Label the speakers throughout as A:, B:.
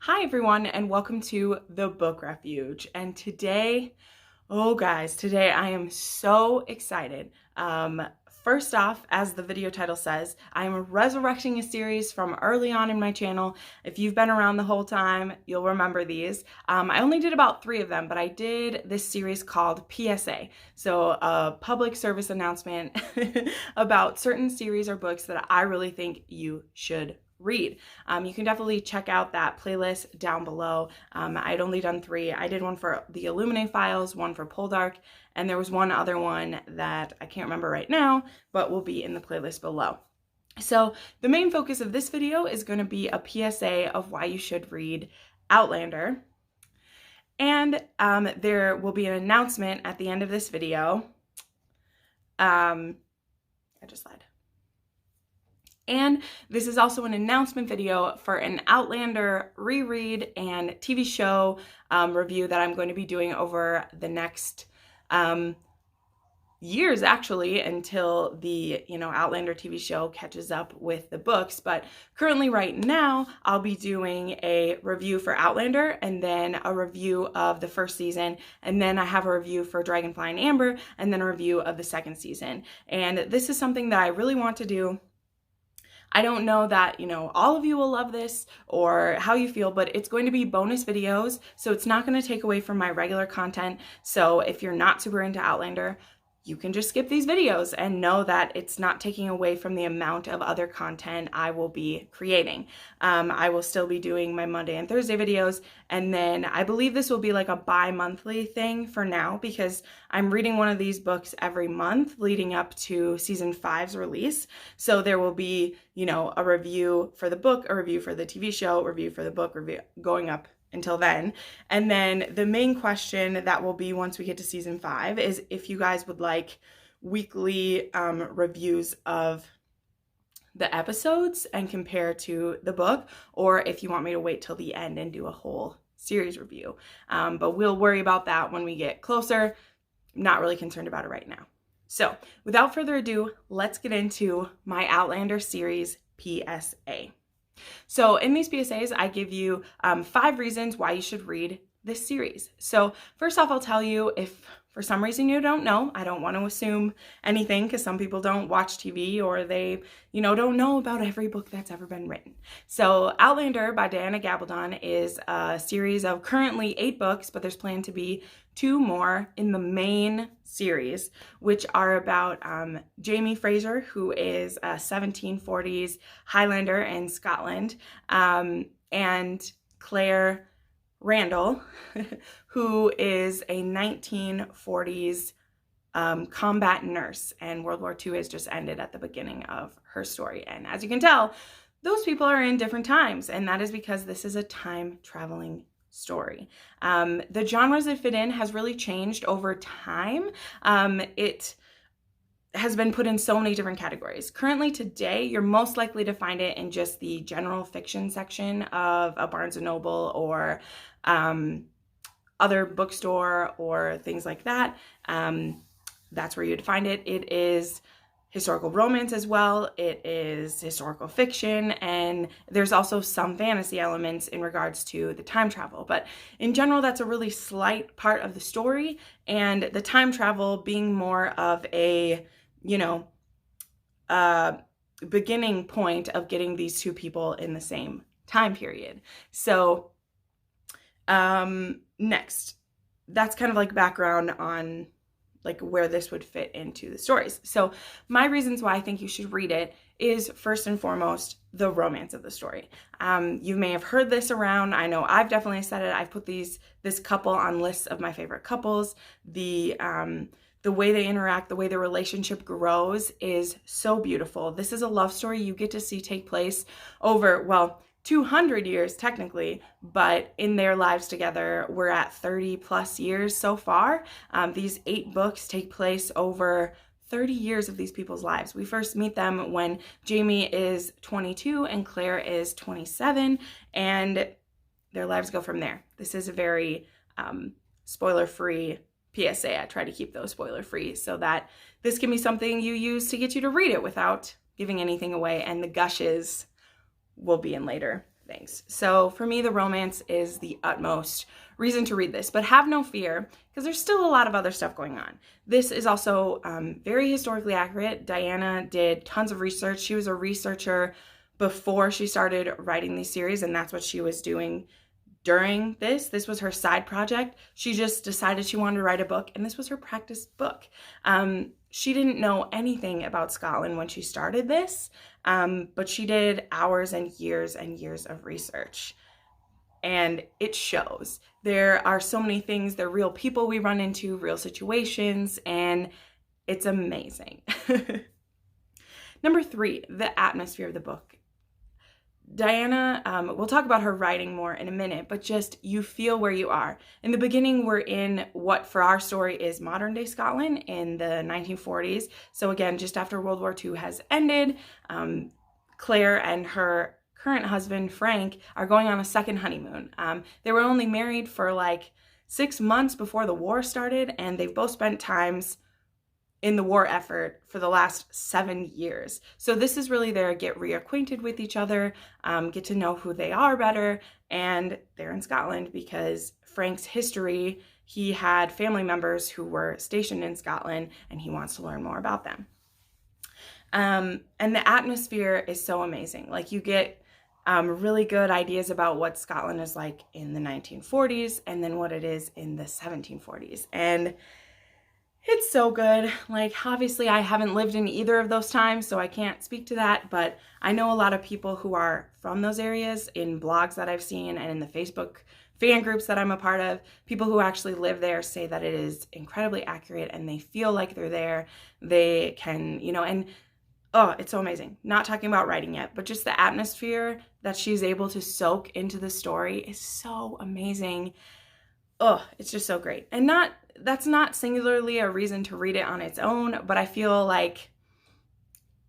A: Hi everyone, and welcome to the Book Refuge. And today, oh guys, today I am so excited. First off, as the video title says, I am resurrecting a series from early on in my channel. If you've been around the whole time, you'll remember these. I only did about 3 of them, but I did this series called PSA. So a public service announcement about certain series or books that I really think you should read. You can definitely check out that playlist down below. I'd only done 3. I did one for the Illuminate Files, one for Poldark, and there was one other one that I can't remember right now, but will be in the playlist below. So the main focus of this video is going to be a PSA of why you should read Outlander. And there will be an announcement at the end of this video. I just lied. And this is also an announcement video for an Outlander reread and TV show review that I'm going to be doing over the next years, actually, until the Outlander TV show catches up with the books. But currently right now I'll be doing a review for Outlander and then a review of the first season, and then I have a review for Dragonfly and Amber, and then a review of the second season. And this is something that I really want to do. I don't know that, all of you will love this or how you feel, but it's going to be bonus videos, so it's not going to take away from my regular content. So if you're not super into Outlander, you can just skip these videos and know that it's not taking away from the amount of other content I will be creating. I will still be doing my Monday and Thursday videos, and then I believe this will be like a bi-monthly thing for now because I'm reading one of these books every month leading up to season 5's release. So there will be, a review for the book, a review for the TV show, a review for the book, review going up until then. And then the main question that will be once we get to season 5 is if you guys would like weekly reviews of the episodes and compare to the book, or if you want me to wait till the end and do a whole series review. But we'll worry about that when we get closer. Not really concerned about it right now. So without further ado, let's get into my Outlander series PSA. So in these PSAs, I give you 5 reasons why you should read this series. So first off, I'll tell you, if for some reason you don't know, I don't want to assume anything because some people don't watch TV or they, don't know about every book that's ever been written. So Outlander by Diana Gabaldon is a series of currently 8 books, but there's planned to be 2 more in the main series, which are about Jamie Fraser, who is a 1740s Highlander in Scotland, and Claire Randall, who is a 1940s combat nurse, and World War II has just ended at the beginning of her story. And as you can tell, those people are in different times, and that is because this is a time-traveling story. The genres it fit in has really changed over time. It has been put in so many different categories. Currently today, you're most likely to find it in just the general fiction section of a Barnes & Noble or other bookstore or things like that. That's where you'd find it. It is historical romance as well. It is historical fiction, and there's also some fantasy elements in regards to the time travel. But in general, that's a really slight part of the story, and the time travel being more of a, beginning point of getting these 2 people in the same time period. So next, that's kind of like background on like where this would fit into the stories. So my reasons why I think you should read it is first and foremost the romance of the story. You may have heard this around. I know I've definitely said it. I've put this couple on lists of my favorite couples. The way they interact, the way their relationship grows is so beautiful. This is a love story you get to see take place over, 200 years technically, but in their lives together, we're at 30 plus years so far. These 8 books take place over 30 years of these people's lives. We first meet them when Jamie is 22 and Claire is 27, and their lives go from there. This is a very spoiler-free PSA. I try to keep those spoiler-free so that this can be something you use to get you to read it without giving anything away, and the gushes will be in later things. So for me, the romance is the utmost reason to read this, but have no fear because there's still a lot of other stuff going on. This is also very historically accurate. Diana did tons of research. She was a researcher before she started writing these series, and that's what she was doing during this. This was her side project. She just decided she wanted to write a book, and this was her practice book. She didn't know anything about Scotland when she started this, but she did hours and years of research. And it shows. There are so many things, they're real people we run into, real situations, and it's amazing. Number 3, the atmosphere of the book. Diana, we'll talk about her writing more in a minute, but just you feel where you are. In the beginning, we're in what for our story is modern day Scotland in the 1940s. So again, just after World War II has ended, Claire and her current husband, Frank, are going on a second honeymoon. They were only married for like 6 months before the war started, and they've both spent times in the war effort for the last 7 years. So this is really their get reacquainted with each other, get to know who they are better, and they're in Scotland because Frank's history, he had family members who were stationed in Scotland, and he wants to learn more about them. And the atmosphere is so amazing. Like you get really good ideas about what Scotland is like in the 1940s and then what it is in the 1740s. And it's so good. Like, obviously, I haven't lived in either of those times, so I can't speak to that, but I know a lot of people who are from those areas in blogs that I've seen and in the Facebook fan groups that I'm a part of. People who actually live there say that it is incredibly accurate and they feel like they're there. They can, and oh, it's so amazing. Not talking about writing yet, but just the atmosphere that she's able to soak into the story is so amazing. Oh, it's just so great. And that's not singularly a reason to read it on its own, but I feel like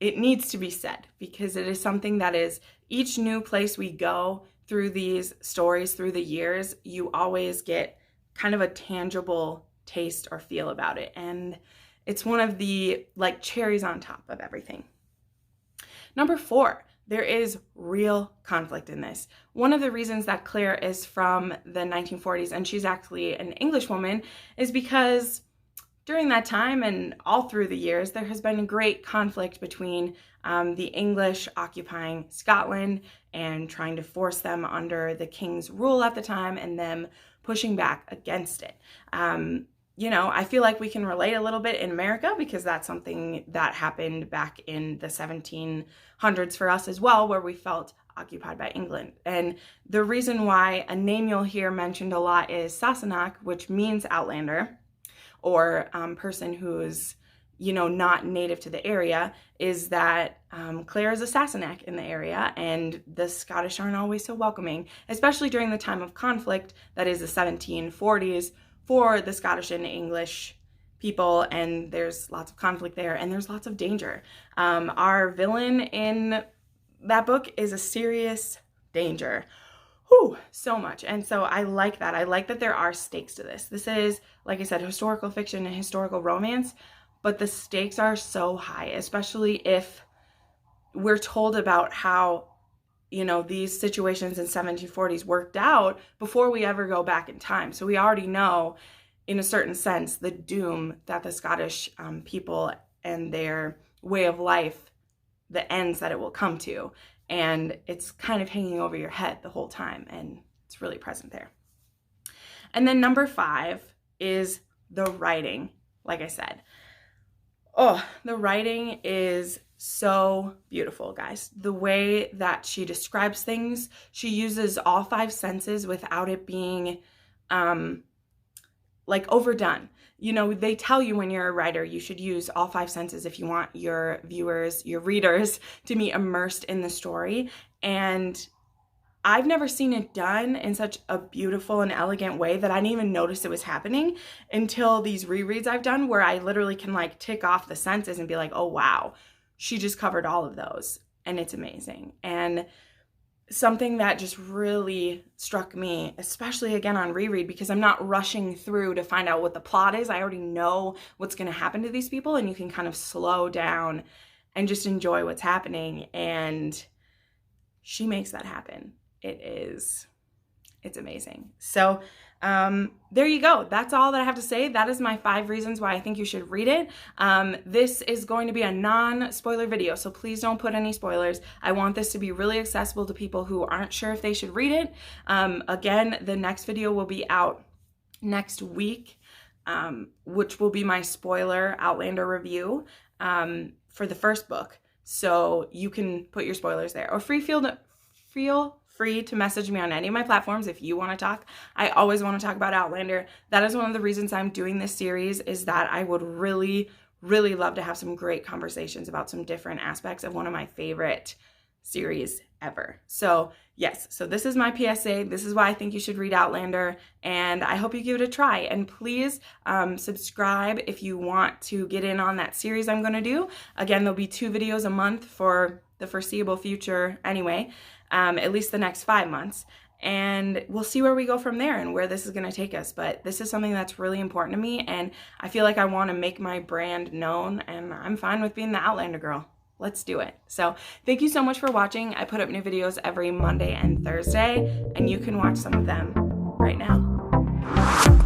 A: it needs to be said because it is something that is each new place we go through these stories through the years, you always get kind of a tangible taste or feel about it. And it's one of the like cherries on top of everything. Number 4, there is real conflict in this. One of the reasons that Claire is from the 1940s and she's actually an English woman is because during that time and all through the years, there has been a great conflict between the English occupying Scotland and trying to force them under the king's rule at the time and them pushing back against it. I feel like we can relate a little bit in America because that's something that happened back in the 1700s for us as well, where we felt occupied by England. And the reason why a name you'll hear mentioned a lot is Sassenach, which means Outlander, or person who's, not native to the area, is that Claire is a Sassenach in the area, and the Scottish aren't always so welcoming, especially during the time of conflict that is the 1740s, for the Scottish and English people, and there's lots of conflict there, and there's lots of danger. Our villain in that book is a serious danger. Whew, so much. And so I like that. I like that there are stakes to this. This is, like I said, historical fiction and historical romance, but the stakes are so high, especially if we're told about how these situations in 1740s worked out before we ever go back in time. So we already know, in a certain sense, the doom that the Scottish people and their way of life, the ends that it will come to. And it's kind of hanging over your head the whole time, and it's really present there. And then number 5 is the writing, like I said. Oh, the writing is so beautiful, guys. The way that she describes things, she uses all 5 senses without it being overdone. They tell you when you're a writer, you should use all 5 senses if you want your viewers, your readers to be immersed in the story. And I've never seen it done in such a beautiful and elegant way that I didn't even notice it was happening until these rereads I've done where I literally can tick off the senses and be like, oh, wow. She just covered all of those, and it's amazing. And something that just really struck me, especially again on reread, because I'm not rushing through to find out what the plot is. I already know what's going to happen to these people, and you can kind of slow down and just enjoy what's happening. And she makes that happen. it's amazing. So there you go. That's all that I have to say. That is my 5 reasons why I think you should read it. This is going to be a non-spoiler video, so please don't put any spoilers. I want this to be really accessible to people who aren't sure if they should read it. Again, the next video will be out next week, which will be my spoiler Outlander review for the first book. So you can put your spoilers there, or feel free to message me on any of my platforms if you want to talk. I always want to talk about Outlander. That is one of the reasons I'm doing this series, is that I would really, really love to have some great conversations about some different aspects of one of my favorite series ever. So yes, so this is my PSA. This is why I think you should read Outlander, and I hope you give it a try. And please subscribe if you want to get in on that series I'm going to do. Again, there'll be 2 videos a month for the foreseeable future anyway, at least the next 5 months. And we'll see where we go from there and where this is going to take us. But this is something that's really important to me, and I feel like I want to make my brand known, and I'm fine with being the Outlander girl. Let's do it. So thank you so much for watching. I put up new videos every Monday and Thursday, and you can watch some of them right now.